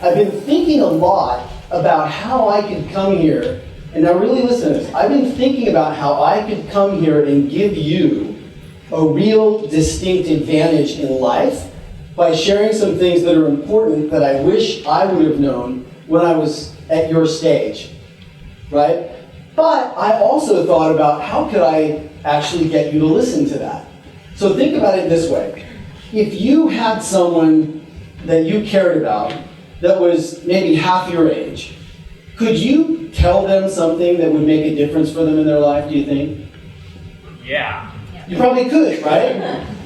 I've been thinking a lot about how I could come here, and now really listen to this. I've been thinking about how I could come here and give you a real distinct advantage in life by sharing some things that are important that I wish I would have known when I was at your stage, right? But I also thought about how could I actually get you to listen to that. So think about it this way. If you had someone that you cared about that was maybe half your age, could you tell them something that would make a difference for them in their life, do you think? Yeah. You probably could, right?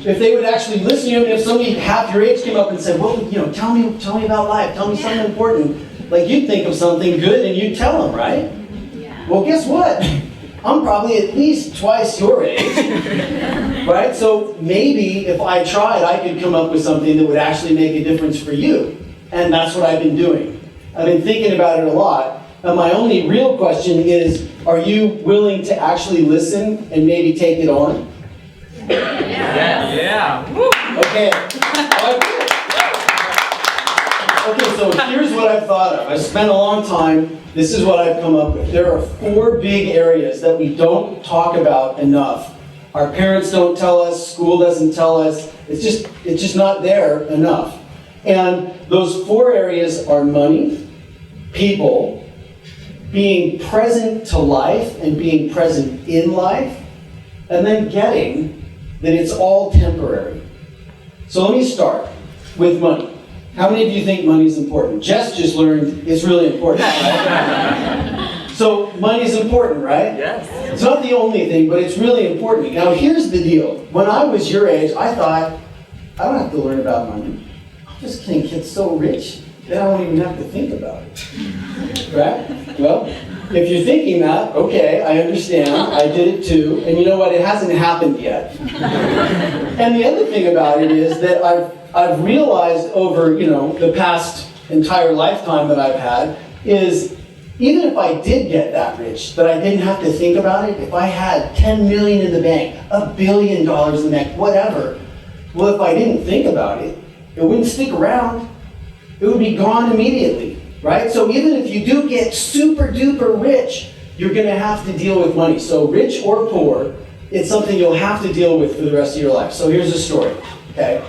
If they would actually listen to you, and if somebody half your age came up and said, well, tell me about life, tell me something important, like you'd think of something good and you'd tell them, right? Yeah. Well, guess what? I'm probably at least twice your age, right? So maybe if I tried, I could come up with something that would actually make a difference for you. And that's what I've been doing. I've been thinking about it a lot. And my only real question is, are you willing to actually listen and maybe take it on? Yeah. Yeah. Woo. Okay. Okay, so here's what I've thought of. I spent a long time. This is what I've come up with. There are 4 big areas that we don't talk about enough. Our parents don't tell us, school doesn't tell us. It's just not there enough. And those 4 areas are money, people, being present to life and being present in life, and then getting that it's all temporary. So let me start with money. How many of you think money is important? Jess just learned it's really important, right? So money is important, right? Yes. It's not the only thing, but it's really important. Now here's the deal. When I was your age, I thought, I don't have to learn about money. I'm just going to get so rich that I don't even have to think about it. Right? Well, if you're thinking that, okay, I understand. I did it too. And you know what? It hasn't happened yet. And the other thing about it is that I've realized over, the past entire lifetime that I've had is even if I did get that rich, that I didn't have to think about it, if I had 10 million in the bank, $1 billion in the bank, whatever, well, if I didn't think about it, it wouldn't stick around. It would be gone immediately, right? So even if you do get super duper rich, you're going to have to deal with money. So rich or poor, it's something you'll have to deal with for the rest of your life. So here's a story, okay?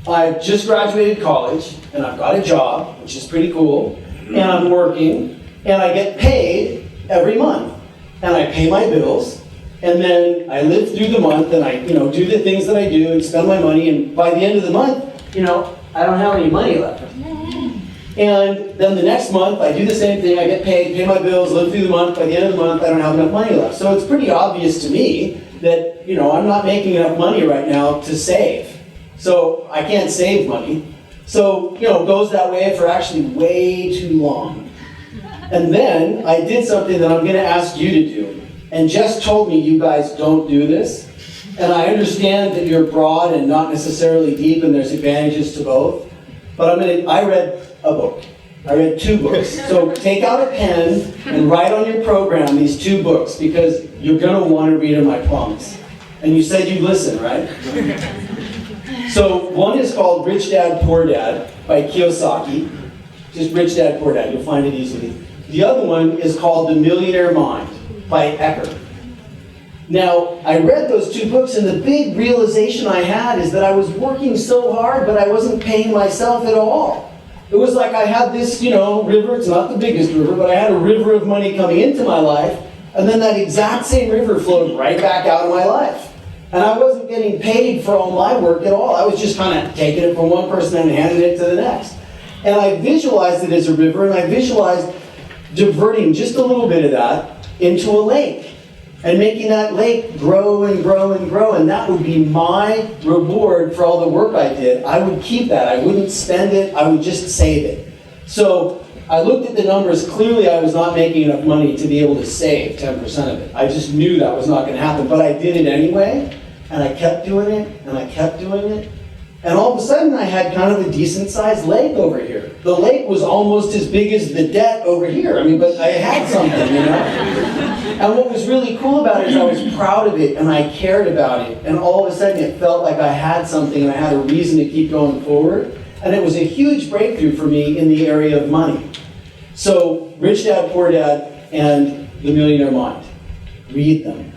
I've just graduated college, and I've got a job, which is pretty cool, and I'm working, and I get paid every month. And I pay my bills, and then I live through the month, and I do the things that I do and spend my money, and by the end of the month, I don't have any money left. And then the next month, I do the same thing. I get paid, pay my bills, live through the month. By the end of the month, I don't have enough money left. So it's pretty obvious to me that, I'm not making enough money right now to save. So I can't save money. So, it goes that way for actually way too long. And then I did something that I'm going to ask you to do. And Jess told me you guys don't do this. And I understand that you're broad and not necessarily deep, and there's advantages to both. But I read a book. I read 2 books. So take out a pen and write on your program these 2 books, because you're going to want to read them, I promise. And you said you'd listen, right? So one is called Rich Dad, Poor Dad by Kiyosaki. Just Rich Dad, Poor Dad. You'll find it easily. The other one is called The Millionaire Mind by Eckhart. Now, I read those 2 books, and the big realization I had is that I was working so hard, but I wasn't paying myself at all. It was like I had this, river. It's not the biggest river, but I had a river of money coming into my life, and then that exact same river flowed right back out of my life. And I wasn't getting paid for all my work at all. I was just kind of taking it from one person and handing it to the next. And I visualized it as a river, and I visualized diverting just a little bit of that into a lake. And making that lake grow and grow and grow, and that would be my reward for all the work I did. I would keep that. I wouldn't spend it. I would just save it. So I looked at the numbers. Clearly, I was not making enough money to be able to save 10% of it. I just knew that was not going to happen. But I did it anyway, and I kept doing it, and I kept doing it. And all of a sudden, I had kind of a decent-sized lake over here. The lake was almost as big as the debt over here. But I had something, And what was really cool about it is I was proud of it, and I cared about it. And all of a sudden, it felt like I had something, and I had a reason to keep going forward. And it was a huge breakthrough for me in the area of money. So, Rich Dad, Poor Dad, and The Millionaire Mind. Read them.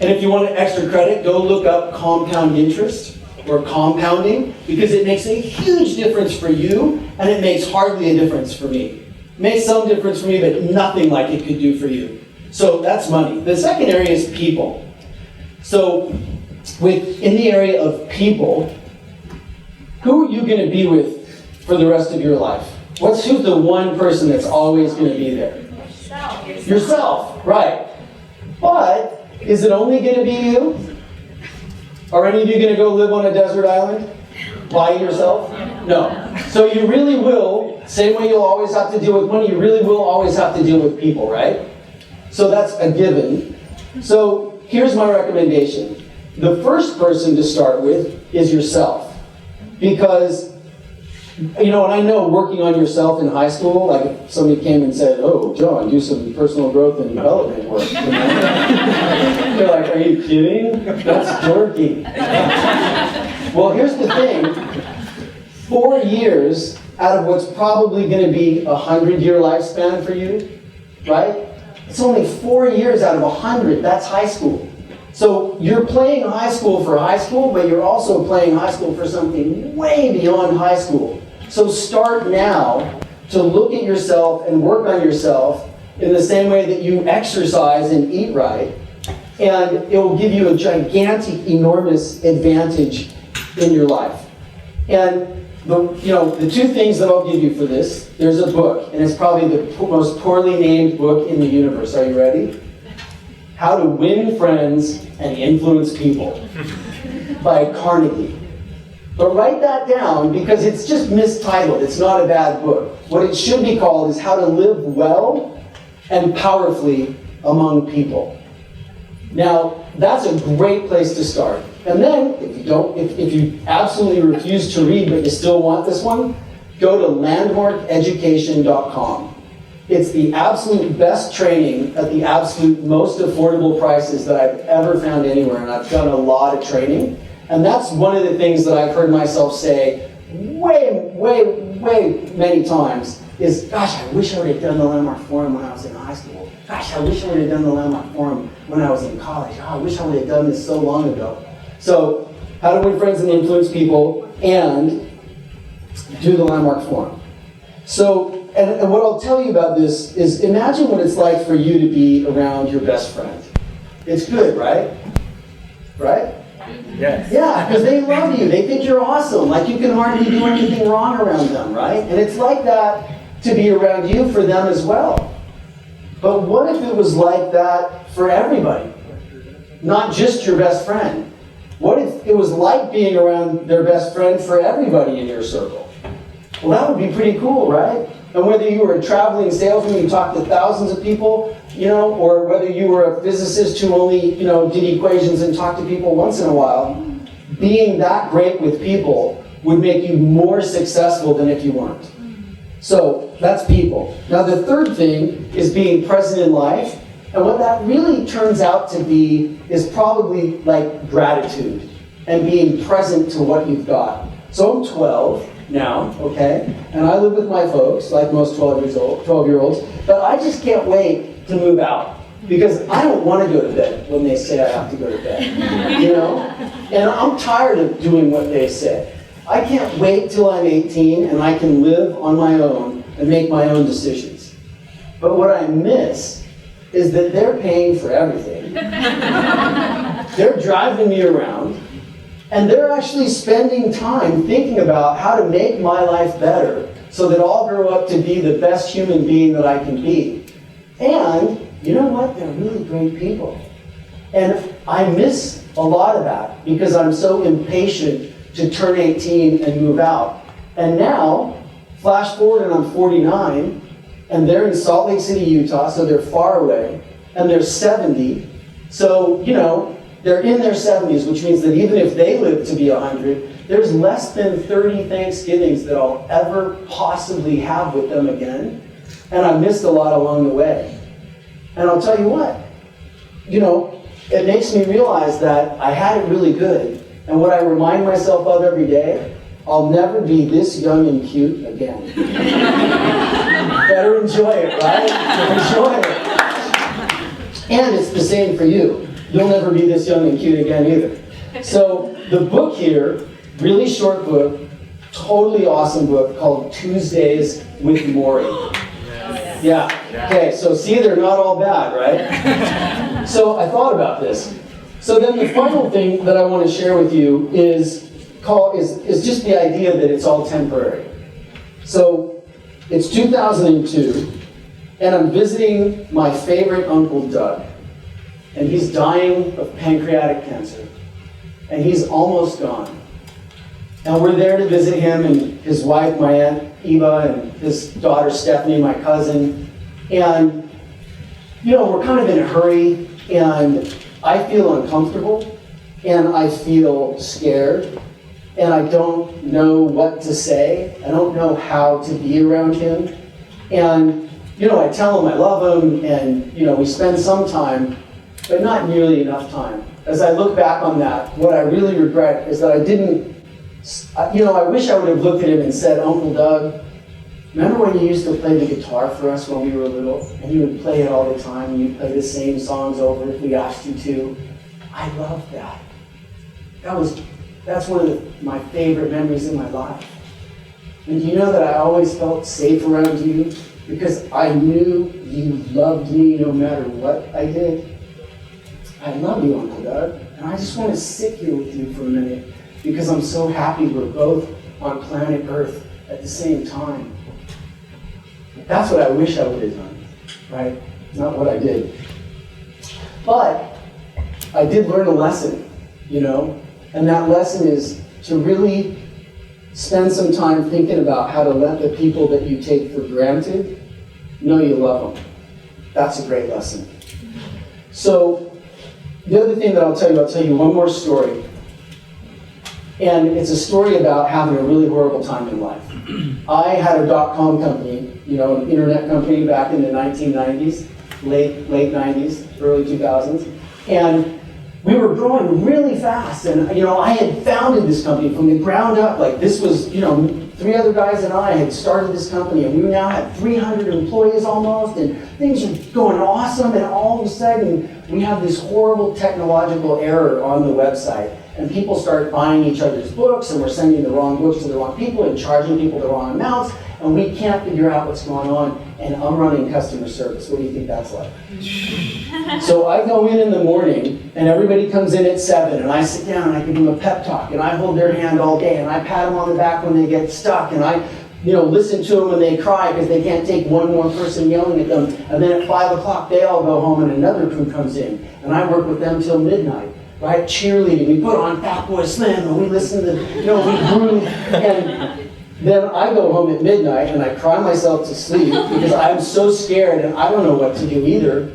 And if you want extra credit, go look up compound interest or compounding, because it makes a huge difference for you, and it makes hardly a difference for me. It makes some difference for me, but nothing like it could do for you. So that's money. The second area is people. So in the area of people, who are you going to be with for the rest of your life? Who's the one person that's always going to be there? Yourself, right. But is it only going to be you? Are any of you going to go live on a desert island by yourself? No. So you really will, same way you'll always have to deal with money, you really will always have to deal with people, right? So that's a given. So here's my recommendation. The first person to start with is yourself. Because, you know, and I know working on yourself in high school, like if somebody came and said, oh, John, do some personal growth and development work. You know? You're like, are you kidding? That's dorky. Well, here's the thing. 4 years out of what's probably going to be a 100-year lifespan for you, right? It's only 4 years out of 100. That's high school. So you're playing high school for high school, but you're also playing high school for something way beyond high school. So start now to look at yourself and work on yourself in the same way that you exercise and eat right, and it will give you a gigantic, enormous advantage in your life. And the two things that I'll give you for this, there's a book, and it's probably the most poorly named book in the universe. Are you ready? How to Win Friends and Influence People by Carnegie. But write that down because it's just mistitled. It's not a bad book. What it should be called is How to Live Well and Powerfully Among People. Now, that's a great place to start. And then, if you absolutely refuse to read but you still want this one, go to landmarkeducation.com. It's the absolute best training at the absolute most affordable prices that I've ever found anywhere, and I've done a lot of training. And that's one of the things that I've heard myself say way many times is, gosh, I wish I would have done the Landmark Forum when I was in high school. Gosh, I wish I would have done the Landmark Forum when I was in college. Oh, I wish I would have done this so long ago. So, how to win friends and influence people, and do the Landmark Forum. So, and what I'll tell you about this is, imagine what it's like for you to be around your best friend. It's good, right? Right? Yes. Yeah, because they love you. They think you're awesome. Like you can hardly do anything wrong around them, right? And it's like that to be around you for them as well. But what if it was like that for everybody? Not just your best friend. What if it was like being around their best friend for everybody in your circle? Well, that would be pretty cool, right? And whether you were a traveling salesman, you talked to thousands of people, or whether you were a physicist who only, did equations and talked to people once in a while, being that great with people would make you more successful than if you weren't. So that's people. Now the third thing is being present in life. And what that really turns out to be is probably like gratitude and being present to what you've got. So I'm 12 now, okay? And I live with my folks, like most 12-year-olds, but I just can't wait to move out because I don't want to go to bed when they say I have to go to bed, And I'm tired of doing what they say. I can't wait till I'm 18 and I can live on my own and make my own decisions. But what I miss is that they're paying for everything. They're driving me around, and they're actually spending time thinking about how to make my life better so that I'll grow up to be the best human being that I can be. And you know what? They're really great people. And I miss a lot of that because I'm so impatient to turn 18 and move out. And now, flash forward and I'm 49, and they're in Salt Lake City, Utah, so they're far away, and they're 70. So, they're in their 70s, which means that even if they live to be 100, there's less than 30 Thanksgivings that I'll ever possibly have with them again. And I missed a lot along the way. And I'll tell you what, it makes me realize that I had it really good. And what I remind myself of every day I'll never be this young and cute again. Better enjoy it, right? Enjoy it. And it's the same for you. You'll never be this young and cute again either. So the book here, really short book, totally awesome book called Tuesdays with Maury. Yeah. Okay, so see, they're not all bad, right? So I thought about this. So then the final thing that I want to share with you is just the idea that it's all temporary. So it's 2002, and I'm visiting my favorite Uncle Doug. And he's dying of pancreatic cancer. And he's almost gone. And we're there to visit him and his wife, my Aunt Eva, and his daughter Stephanie, my cousin. And, we're kind of in a hurry, and I feel uncomfortable, and I feel scared, and I don't know what to say. I don't know how to be around him. And, I tell him I love him, and, we spend some time, but not nearly enough time. As I look back on that, what I really regret is that I didn't, I wish I would have looked at him and said, Uncle Doug, remember when you used to play the guitar for us when we were little? And you would play it all the time, and you'd play the same songs over if we asked you to. I love that. That's one of my favorite memories in my life. And do you know that I always felt safe around you because I knew you loved me no matter what I did? I love you, Uncle Doug, and I just want to sit here with you for a minute because I'm so happy we're both on planet Earth at the same time. That's what I wish I would have done, right? Not what I did. But I did learn a lesson, and that lesson is to really spend some time thinking about how to let the people that you take for granted know you love them. That's a great lesson. So, the other thing that I'll tell you one more story. And it's a story about having a really horrible time in life. I had a .com company, an internet company back in the 1990s, late 90s, early 2000s. And we were growing really fast. And, I had founded this company from the ground up. Like this was, 3 other guys and I had started this company, and we now had 300 employees almost, and things are going awesome, and all of a sudden, we have this horrible technological error on the website, and people start buying each other's books, and we're sending the wrong books to the wrong people, and charging people the wrong amounts, and we can't figure out what's going on, and I'm running customer service. What do you think that's like? So I go in the morning, and everybody comes in at 7, and I sit down, and I give them a pep talk, and I hold their hand all day, and I pat them on the back when they get stuck, and I listen to them when they cry because they can't take one more person yelling at them, and then at 5 o'clock they all go home, and another crew comes in, and I work with them till midnight, right? Cheerleading, we put on Fat Boy Slim, and we listen to, we groove, and then I go home at midnight and I cry myself to sleep because I'm so scared and I don't know what to do either,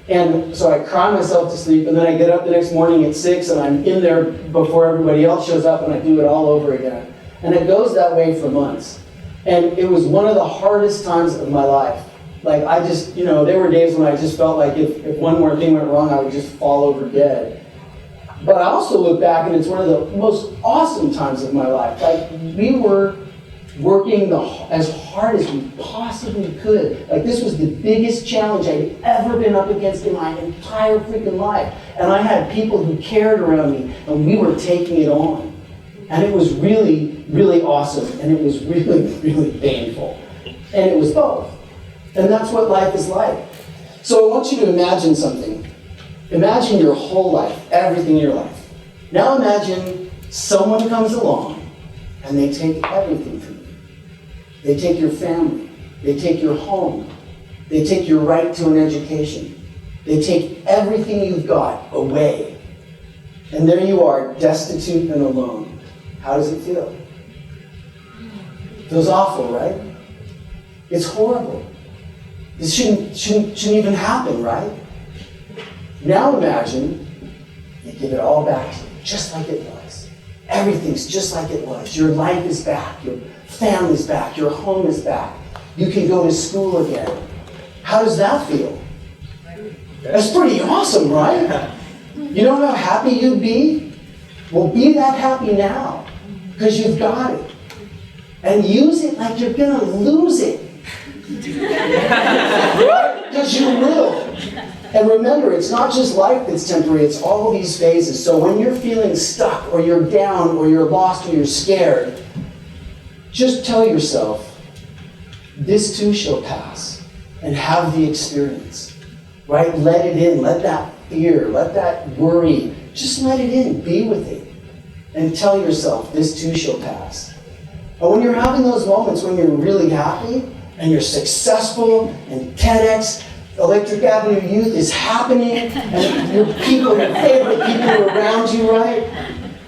And so I cry myself to sleep, and then I get up the next morning at 6 and I'm in there before everybody else shows up, and I do it all over again. And it goes that way for months. And it was one of the hardest times of my life. Like I just, there were days when I just felt like if one more thing went wrong, I would just fall over dead. But I also look back and it's one of the most awesome times of my life. Like we were working as hard as we possibly could. Like this was the biggest challenge I'd ever been up against in my entire freaking life. And I had people who cared around me, and we were taking it on. And it was really, really awesome, and it was really, really painful. And it was both. And that's what life is like. So I want you to imagine something. Imagine your whole life, everything in your life. Now imagine someone comes along and they take everything from you. They take your family. They take your home. They take your right to an education. They take everything you've got away. And there you are, destitute and alone. How does it feel? It feels awful, right? It's horrible. This shouldn't even happen, right? Now imagine you give it all back to you, just like it was. Everything's just like it was. Your life is back. Your family's back. Your home is back. You can go to school again. How does that feel? That's pretty awesome, right? You know how happy you'd be? Well, be that happy now. because you've got it. And use it like you're gonna lose it. Because you will. And remember, it's not just life that's temporary, it's all these phases. So when you're feeling stuck, or you're down, or you're lost, or you're scared, just tell yourself, this too shall pass, and have the experience, right? Let it in, let that fear, let that worry, just let it in, be with it, and tell yourself, this too shall pass. And when you're having those moments when you're really happy, and you're successful, and TEDxYouth Youth is happening, and your people, your favorite people are around you, right?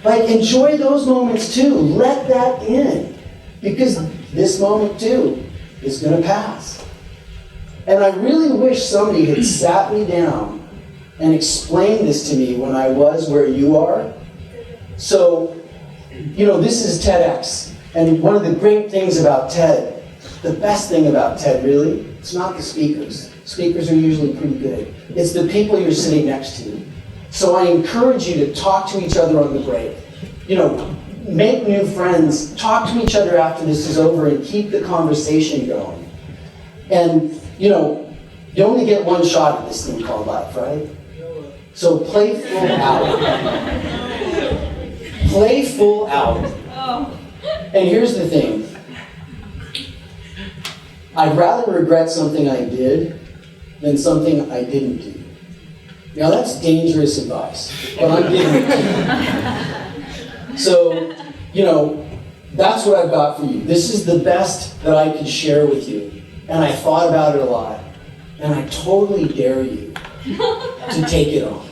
Like, enjoy those moments too, let that in, because this moment too is gonna pass. And I really wish somebody had sat me down and explained this to me when I was where you are. So, this is TEDx. And one of the great things about TED, the best thing about TED really, it's not the speakers. Speakers are usually pretty good. It's the people you're sitting next to. So I encourage you to talk to each other on the break. Make new friends, talk to each other after this is over, and keep the conversation going. And, you only get one shot at this thing called life, right? So play full out. Play full out. And here's the thing. I'd rather regret something I did than something I didn't do. Now that's dangerous advice, but I'm giving it to you. So, that's what I've got for you. This is the best that I can share with you. And I thought about it a lot. And I totally dare you to take it on.